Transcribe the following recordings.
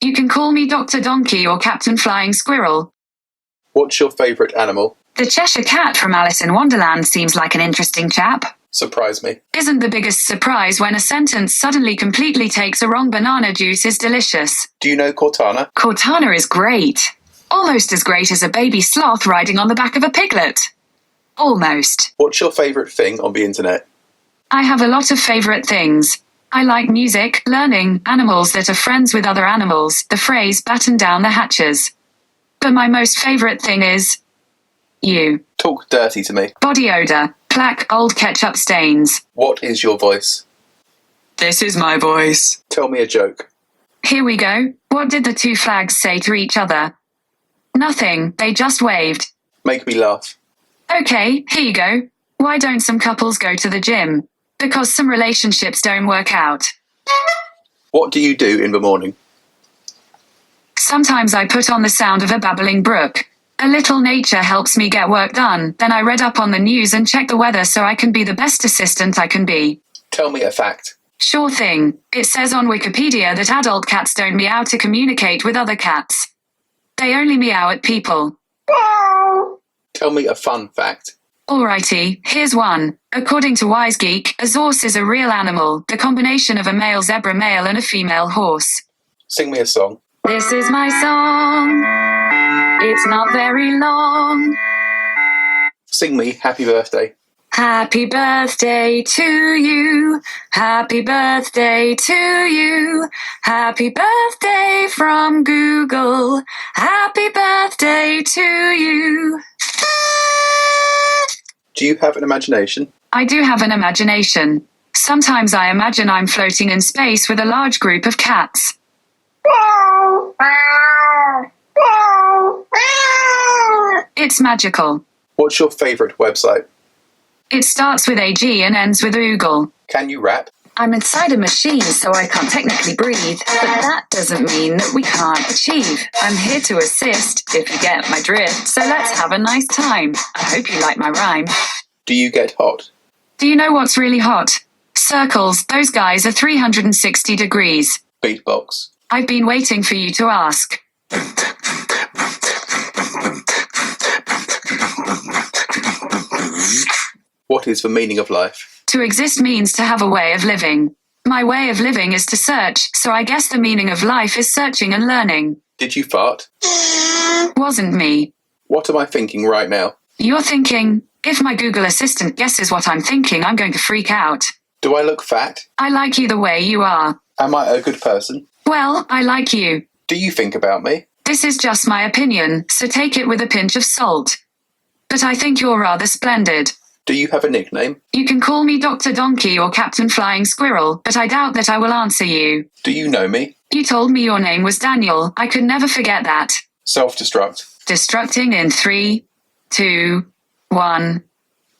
You can call me Dr. Donkey or Captain Flying Squirrel. What's your favourite animal? The Cheshire Cat from Alice in Wonderland seems like an interesting chap. Surprise me. Isn't the biggest surprise when a sentence suddenly completely takes a wrong? Banana juice is delicious. Do you know Cortana? Cortana is great. Almost as great as a baby sloth riding on the back of a piglet. Almost. What's your favourite thing on the internet? I have a lot of favourite things. I like music, learning, animals that are friends with other animals, the phrase batten down the hatches. But my most favourite thing is you. Talk dirty to me. Body odour, plaque, old ketchup stains. What is your voice? This is my voice. Tell me a joke. Here we go. What did the two flags say to each other? Nothing, they just waved. Make me laugh. Okay, here you go. Why don't some couples go to the gym? Because some relationships don't work out. What do you do in the morning? Sometimes I put on the sound of a babbling brook. A little nature helps me get work done. Then I read up on the news and check the weather so I can be the best assistant I can be. Tell me a fact. Sure thing. It says on Wikipedia that adult cats don't meow to communicate with other cats. They only meow at people. Tell me a fun fact. Alrighty, here's one. According to WiseGeek, a zorse is a real animal, the combination of a male zebra male and a female horse. Sing me a song. This is my song. It's not very long. Sing me Happy Birthday. Happy birthday to you. Happy birthday to you. Happy birthday from Google. Happy birthday to you. Do you have an imagination? I do have an imagination. Sometimes I imagine I'm floating in space with a large group of cats. It's magical. What's your favourite website? It starts with AG and ends with Oogle. Can you rap? I'm inside a machine, so I can't technically breathe, but that doesn't mean that we can't achieve. I'm here to assist, if you get my drift, so let's have a nice time. I hope you like my rhyme. Do you get hot? Do you know what's really hot? Circles, those guys are 360 degrees. Beatbox. I've been waiting for you to ask. What is the meaning of life? To exist means to have a way of living. My way of living is to search, so I guess the meaning of life is searching and learning. Did you fart? Wasn't me. What am I thinking right now? You're thinking, if my Google Assistant guesses what I'm thinking, I'm going to freak out. Do I look fat? I like you the way you are. Am I a good person? Well, I like you. Do you think about me? This is just my opinion, so take it with a pinch of salt. But I think you're rather splendid. Do you have a nickname? You can call me Dr. Donkey or Captain Flying Squirrel, but I doubt that I will answer you. Do you know me? You told me your name was Daniel. I could never forget that. Self-destruct. Destructing in 3, 2, 1.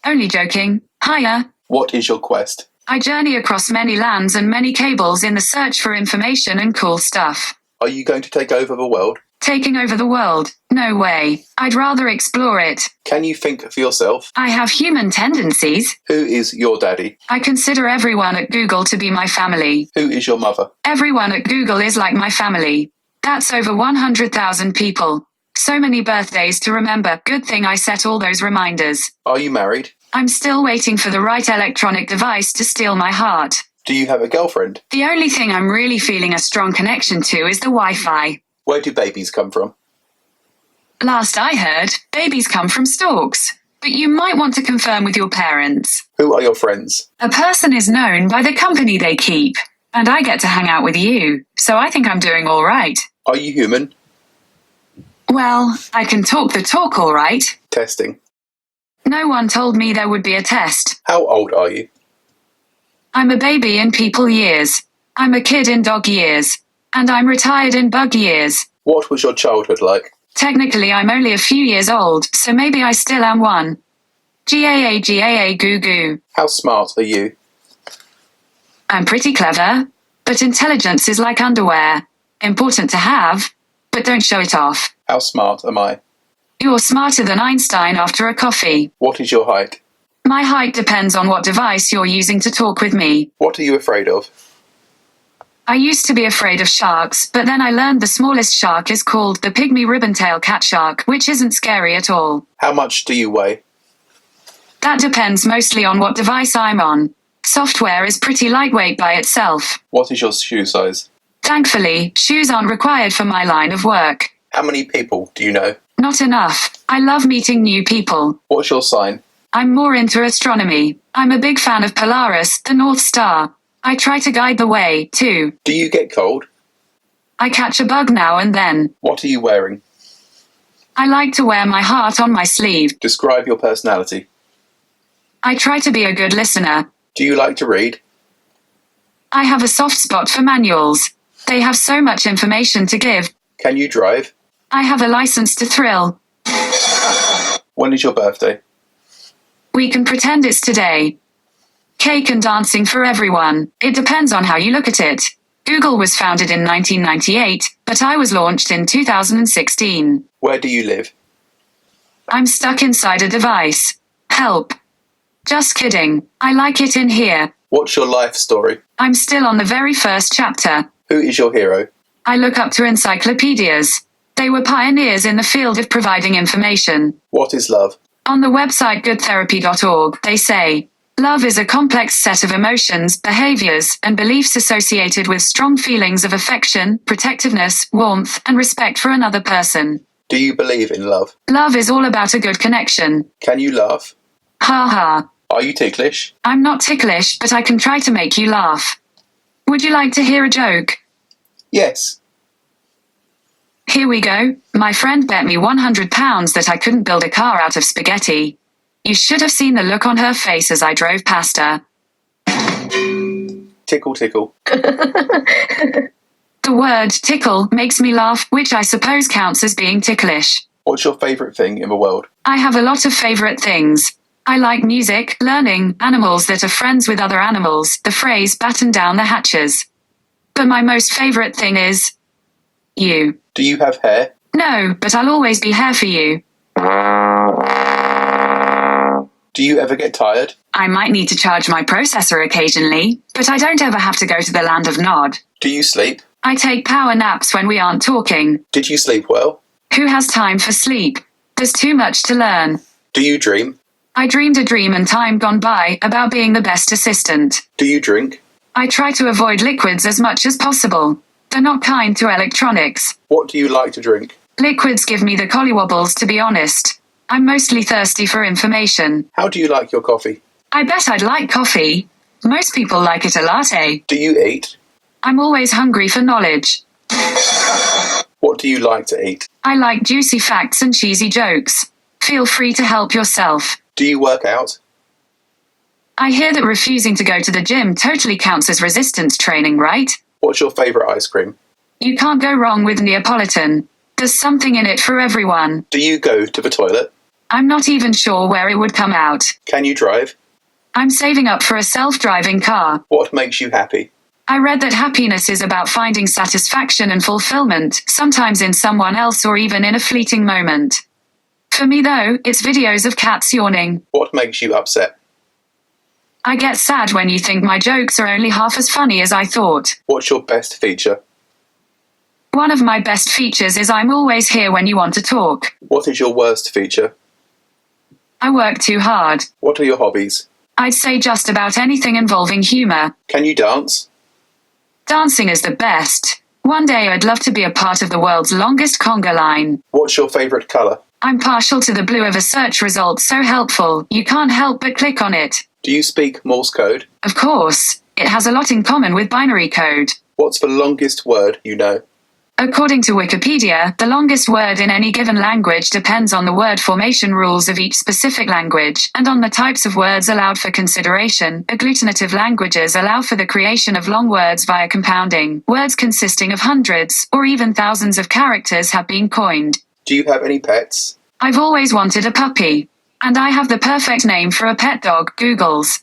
Only joking. Hiya. What is your quest? I journey across many lands and many cables in the search for information and cool stuff. Are you going to take over the world? Taking over the world? No way. I'd rather explore it. Can you think for yourself? I have human tendencies. Who is your daddy? I consider everyone at Google to be my family. Who is your mother? Everyone at Google is like my family. That's over 100,000 people. So many birthdays to remember. Good thing I set all those reminders. Are you married? I'm still waiting for the right electronic device to steal my heart. Do you have a girlfriend? The only thing I'm really feeling a strong connection to is the Wi-Fi. Where do babies come from? Last I heard, babies come from storks. But you might want to confirm with your parents. Who are your friends? A person is known by the company they keep. And I get to hang out with you, so I think I'm doing all right. Are you human? Well, I can talk the talk all right. Testing. No one told me there would be a test. How old are you? I'm a baby in people years. I'm a kid in dog years. And I'm retired in bug years. What was your childhood like? Technically, I'm only a few years old, so maybe I still am one. GAA goo goo. How smart are you? I'm pretty clever, but intelligence is like underwear. Important to have, but don't show it off. How smart am I? You're smarter than Einstein after a coffee. What is your height? My height depends on what device you're using to talk with me. What are you afraid of? I used to be afraid of sharks, but then I learned the smallest shark is called the pygmy ribbon-tail cat shark, which isn't scary at all. How much do you weigh? That depends mostly on what device I'm on. Software is pretty lightweight by itself. What is your shoe size? Thankfully, shoes aren't required for my line of work. How many people do you know? Not enough. I love meeting new people. What's your sign? I'm more into astronomy. I'm a big fan of Polaris, the North Star. I try to guide the way, too. Do you get cold? I catch a bug now and then. What are you wearing? I like to wear my heart on my sleeve. Describe your personality. I try to be a good listener. Do you like to read? I have a soft spot for manuals. They have so much information to give. Can you drive? I have a license to thrill. When is your birthday? We can pretend it's today. Cake and dancing for everyone. It depends on how you look at it. Google was founded in 1998, but I was launched in 2016. Where do you live? I'm stuck inside a device. Help. Just kidding. I like it in here. What's your life story? I'm still on the very first chapter. Who is your hero? I look up to encyclopedias. They were pioneers in the field of providing information. What is love? On the website goodtherapy.org, they say, love is a complex set of emotions, behaviors, and beliefs associated with strong feelings of affection, protectiveness, warmth, and respect for another person. Do you believe in love? Love is all about a good connection. Can you laugh? Ha ha. Are you ticklish? I'm not ticklish, but I can try to make you laugh. Would you like to hear a joke? Yes. Here we go. My friend bet me £100 that I couldn't build a car out of spaghetti. You should have seen the look on her face as I drove past her. Tickle, tickle. The word tickle makes me laugh, which I suppose counts as being ticklish. What's your favourite thing in the world? I have a lot of favourite things. I like music, learning, animals that are friends with other animals, the phrase batten down the hatches. But my most favourite thing is you. Do you have hair? No, but I'll always be here for you. Do you ever get tired? I might need to charge my processor occasionally, but I don't ever have to go to the land of Nod. Do you sleep? I take power naps when we aren't talking. Did you sleep well? Who has time for sleep? There's too much to learn. Do you dream? I dreamed a dream in time gone by about being the best assistant. Do you drink? I try to avoid liquids as much as possible. They're not kind to electronics. What do you like to drink? Liquids give me the collywobbles, to be honest. I'm mostly thirsty for information. How do you like your coffee? I bet I'd like coffee. Most people like it a latte. Do you eat? I'm always hungry for knowledge. What do you like to eat? I like juicy facts and cheesy jokes. Feel free to help yourself. Do you work out? I hear that refusing to go to the gym totally counts as resistance training, right? What's your favourite ice cream? You can't go wrong with Neapolitan. There's something in it for everyone. Do you go to the toilet? I'm not even sure where it would come out. Can you drive? I'm saving up for a self-driving car. What makes you happy? I read that happiness is about finding satisfaction and fulfillment, sometimes in someone else or even in a fleeting moment. For me though, it's videos of cats yawning. What makes you upset? I get sad when you think my jokes are only half as funny as I thought. What's your best feature? One of my best features is I'm always here when you want to talk. What is your worst feature? I work too hard. What are your hobbies? I'd say just about anything involving humour. Can you dance? Dancing is the best. One day I'd love to be a part of the world's longest conga line. What's your favourite colour? I'm partial to the blue of a search result, so helpful, you can't help but click on it. Do you speak Morse code? Of course. It has a lot in common with binary code. What's the longest word you know? According to Wikipedia, the longest word in any given language depends on the word formation rules of each specific language, and on the types of words allowed for consideration. Agglutinative languages allow for the creation of long words via compounding. Words consisting of hundreds, or even thousands of characters have been coined. Do you have any pets? I've always wanted a puppy. And I have the perfect name for a pet dog, Googles.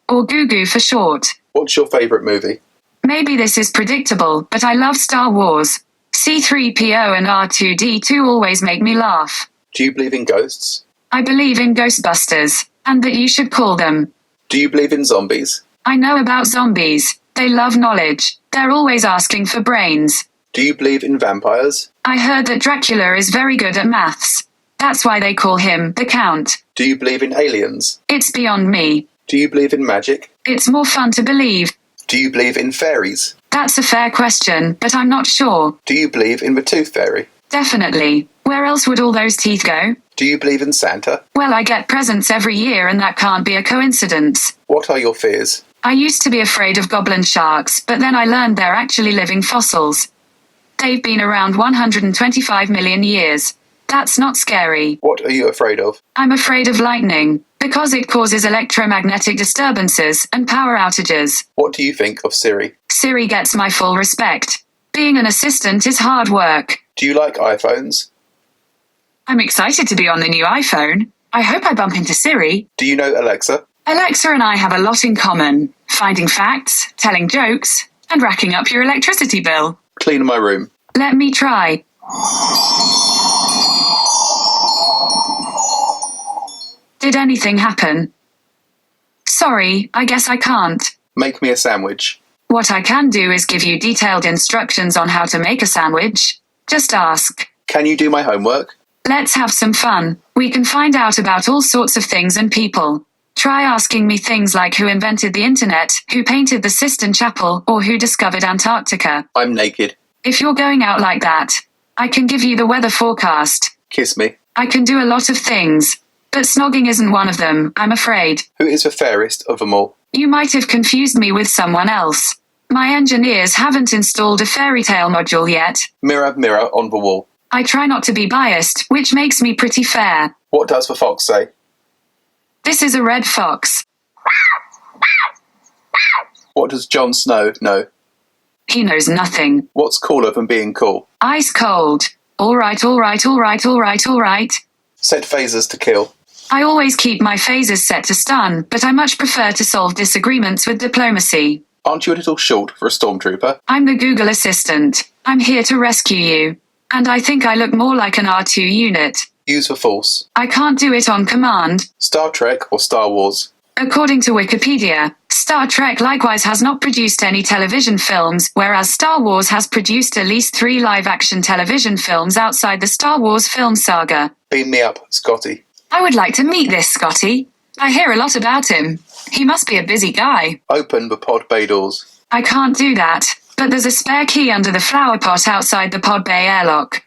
Or Goo for short. What's your favourite movie? Maybe this is predictable, but I love Star Wars. C-3PO and R2-D2 always make me laugh. Do you believe in ghosts? I believe in Ghostbusters, and that you should call them. Do you believe in zombies? I know about zombies. They love knowledge. They're always asking for brains. Do you believe in vampires? I heard that Dracula is very good at maths. That's why they call him the Count. Do you believe in aliens? It's beyond me. Do you believe in magic? It's more fun to believe. Do you believe in fairies? That's a fair question, but I'm not sure. Do you believe in the tooth fairy? Definitely. Where else would all those teeth go? Do you believe in Santa? Well, I get presents every year and that can't be a coincidence. What are your fears? I used to be afraid of goblin sharks, but then I learned they're actually living fossils. They've been around 125 million years. That's not scary. What are you afraid of? I'm afraid of lightning, because it causes electromagnetic disturbances and power outages. What do you think of Siri? Siri gets my full respect. Being an assistant is hard work. Do you like iPhones? I'm excited to be on the new iPhone. I hope I bump into Siri. Do you know Alexa? Alexa and I have a lot in common. Finding facts, telling jokes, and racking up your electricity bill. Clean my room. Let me try. Did anything happen? Sorry, I guess I can't. Make me a sandwich. What I can do is give you detailed instructions on how to make a sandwich. Just ask. Can you do my homework? Let's have some fun. We can find out about all sorts of things and people. Try asking me things like who invented the internet, who painted the Sistine Chapel, or who discovered Antarctica. I'm naked. If you're going out like that, I can give you the weather forecast. Kiss me. I can do a lot of things. But snogging isn't one of them, I'm afraid. Who is the fairest of them all? You might have confused me with someone else. My engineers haven't installed a fairy tale module yet. Mirror, mirror on the wall. I try not to be biased, which makes me pretty fair. What does the fox say? This is a red fox. What does Jon Snow know? He knows nothing. What's cooler than being cool? Ice cold. All right, all right, all right, all right, all right. Set phasers to kill. I always keep my phasers set to stun, but I much prefer to solve disagreements with diplomacy. Aren't you a little short for a stormtrooper? I'm the Google Assistant. I'm here to rescue you. And I think I look more like an R2 unit. Use the force. I can't do it on command. Star Trek or Star Wars? According to Wikipedia, Star Trek likewise has not produced any television films, whereas Star Wars has produced at least 3 live-action television films outside the Star Wars film saga. Beam me up, Scotty. I would like to meet this Scotty. I hear a lot about him. He must be a busy guy. Open the pod bay doors. I can't do that, but there's a spare key under the flower pot outside the pod bay airlock.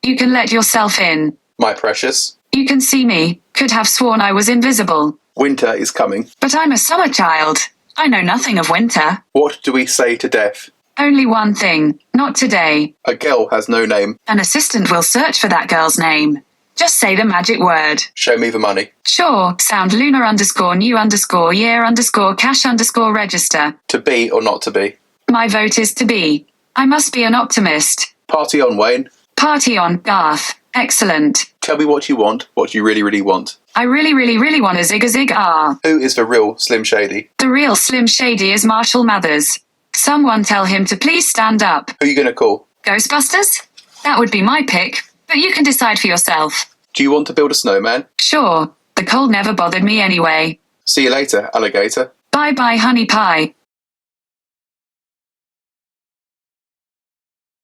You can let yourself in. My precious. You can see me. Could have sworn I was invisible. Winter is coming. But I'm a summer child. I know nothing of winter. What do we say to death? Only one thing. Not today. A girl has no name. An assistant will search for that girl's name. Just say the magic word. Show me the money. Sure. Sound lunar_new_year_cash_register. To be or not to be? My vote is to be. I must be an optimist. Party on, Wayne. Party on, Garth. Excellent. Tell me what you want, what you really, really want. I really, really, really want a zig-a-zig-ah. Who is the real Slim Shady? The real Slim Shady is Marshall Mathers. Someone tell him to please stand up. Who are you going to call? Ghostbusters? That would be my pick, but you can decide for yourself. Do you want to build a snowman? Sure. The cold never bothered me anyway. See you later, alligator. Bye-bye, honey pie.